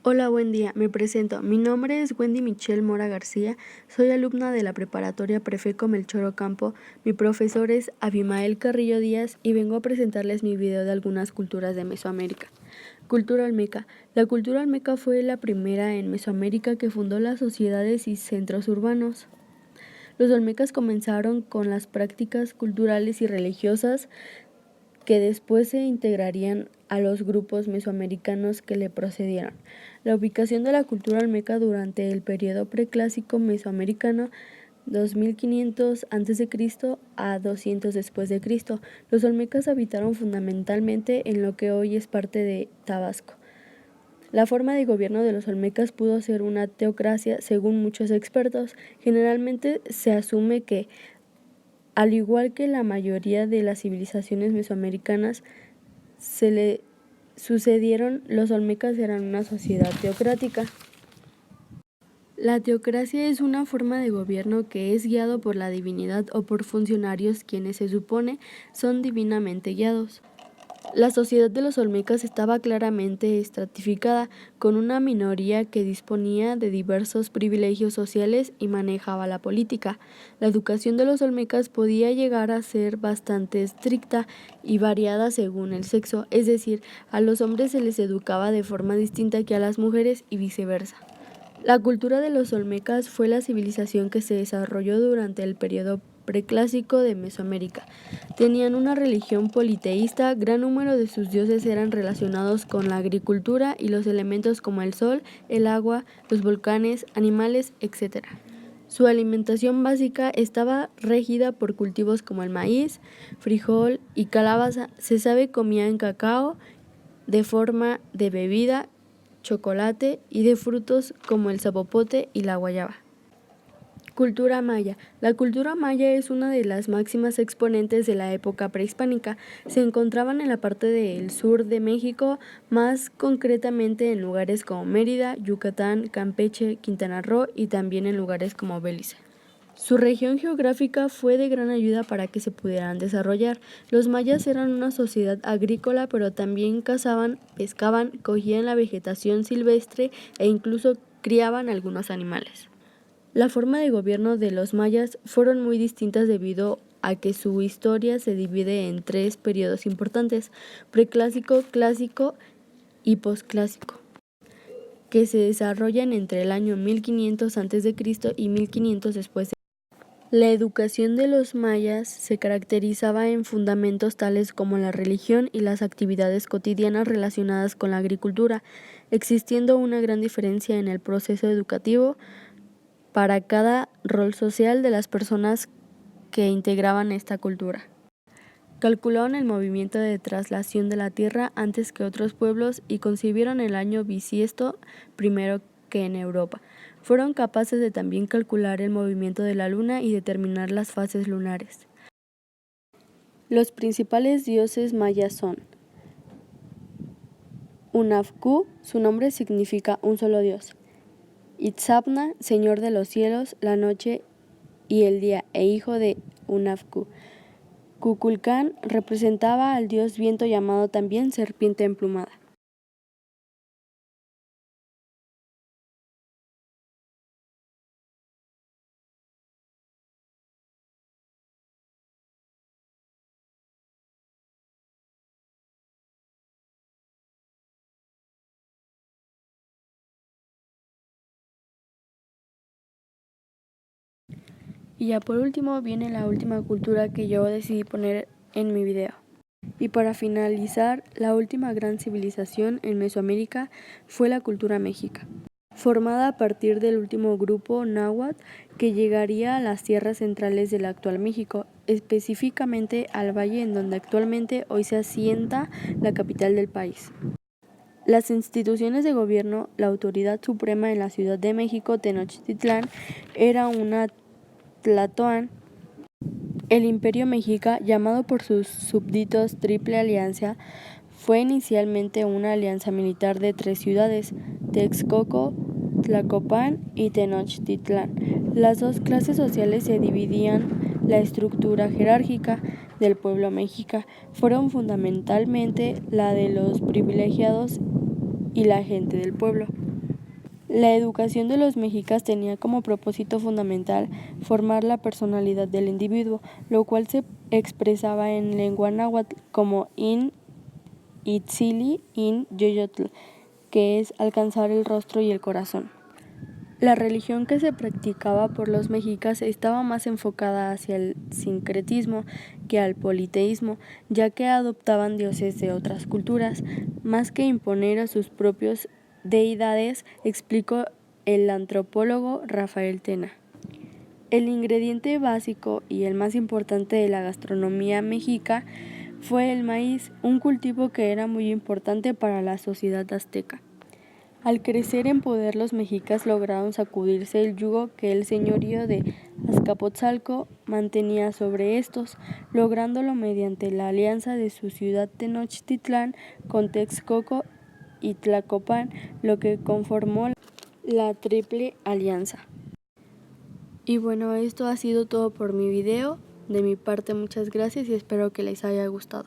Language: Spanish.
Hola, buen día. Me presento. Mi nombre es Wendy Michelle Mora García. Soy alumna de la preparatoria Prefeco Melchor Ocampo. Mi profesor es Abimael Carrillo Díaz y vengo a presentarles mi video de algunas culturas de Mesoamérica. Cultura olmeca. La cultura olmeca fue la primera en Mesoamérica que fundó las sociedades y centros urbanos. Los olmecas comenzaron con las prácticas culturales y religiosas que después se integrarían a los grupos mesoamericanos que le procedieron. La ubicación de la cultura olmeca durante el periodo preclásico mesoamericano 2500 a.C. a 200 después de Cristo. Los olmecas habitaron fundamentalmente en lo que hoy es parte de Tabasco. La forma de gobierno de los olmecas pudo ser una teocracia, según muchos expertos. Generalmente se asume que, al igual que la mayoría de las civilizaciones mesoamericanas se le sucedieron, los olmecas eran una sociedad teocrática. La teocracia es una forma de gobierno que es guiado por la divinidad o por funcionarios quienes se supone son divinamente guiados. La sociedad de los olmecas estaba claramente estratificada, con una minoría que disponía de diversos privilegios sociales y manejaba la política. La educación de los olmecas podía llegar a ser bastante estricta y variada según el sexo, es decir, a los hombres se les educaba de forma distinta que a las mujeres y viceversa. La cultura de los olmecas fue la civilización que se desarrolló durante el periodo preclásico de Mesoamérica. Tenían una religión politeísta, gran número de sus dioses eran relacionados con la agricultura y los elementos como el sol, el agua, los volcanes, animales, etc. Su alimentación básica estaba regida por cultivos como el maíz, frijol y calabaza. Se sabe comían cacao de forma de bebida, chocolate y de frutos como el zapopote y la guayaba. Cultura maya. La cultura maya es una de las máximas exponentes de la época prehispánica. Se encontraban en la parte del sur de México, más concretamente en lugares como Mérida, Yucatán, Campeche, Quintana Roo y también en lugares como Belice. Su región geográfica fue de gran ayuda para que se pudieran desarrollar. Los mayas eran una sociedad agrícola, pero también cazaban, pescaban, cogían la vegetación silvestre e incluso criaban algunos animales. La forma de gobierno de los mayas fueron muy distintas debido a que su historia se divide en tres periodos importantes: preclásico, clásico y posclásico, que se desarrollan entre el año 1500 a.C. y 1500 después de Cristo. La educación de los mayas se caracterizaba en fundamentos tales como la religión y las actividades cotidianas relacionadas con la agricultura, existiendo una gran diferencia en el proceso educativo para cada rol social de las personas que integraban esta cultura. Calcularon el movimiento de traslación de la tierra antes que otros pueblos y concibieron el año bisiesto primero que en Europa. Fueron capaces de también calcular el movimiento de la luna y determinar las fases lunares. Los principales dioses mayas son Hunahpu, su nombre significa un solo dios; Itzamna, señor de los cielos, la noche y el día e hijo de Hunahpu. Kukulcán representaba al dios viento, llamado también serpiente emplumada. Y ya por último viene la última cultura que yo decidí poner en mi video. Y para finalizar, la última gran civilización en Mesoamérica fue la cultura mexica, formada a partir del último grupo náhuatl que llegaría a las tierras centrales del actual México, específicamente al valle en donde actualmente hoy se asienta la capital del país. Las instituciones de gobierno, la autoridad suprema en la Ciudad de México, Tenochtitlán, era una Tlatoani. El Imperio Mexica, llamado por sus súbditos Triple Alianza, fue inicialmente una alianza militar de tres ciudades: Texcoco, Tlacopan y Tenochtitlán. Las dos clases sociales que dividían la estructura jerárquica del pueblo mexica fueron fundamentalmente la de los privilegiados y la gente del pueblo. La educación de los mexicas tenía como propósito fundamental formar la personalidad del individuo, lo cual se expresaba en lengua náhuatl como in itzili in yoyotl, que es alcanzar el rostro y el corazón. La religión que se practicaba por los mexicas estaba más enfocada hacia el sincretismo que al politeísmo, ya que adoptaban dioses de otras culturas, más que imponer a sus propios deidades, explicó el antropólogo Rafael Tena. El ingrediente básico y el más importante de la gastronomía mexica fue el maíz, un cultivo que era muy importante para la sociedad azteca. Al crecer en poder, los mexicas lograron sacudirse el yugo que el señorío de Azcapotzalco mantenía sobre estos, lográndolo mediante la alianza de su ciudad Tenochtitlán con Texcoco y Tlacopan, lo que conformó la Triple Alianza. Y bueno, esto ha sido todo por mi video. De mi parte, muchas gracias y espero que les haya gustado.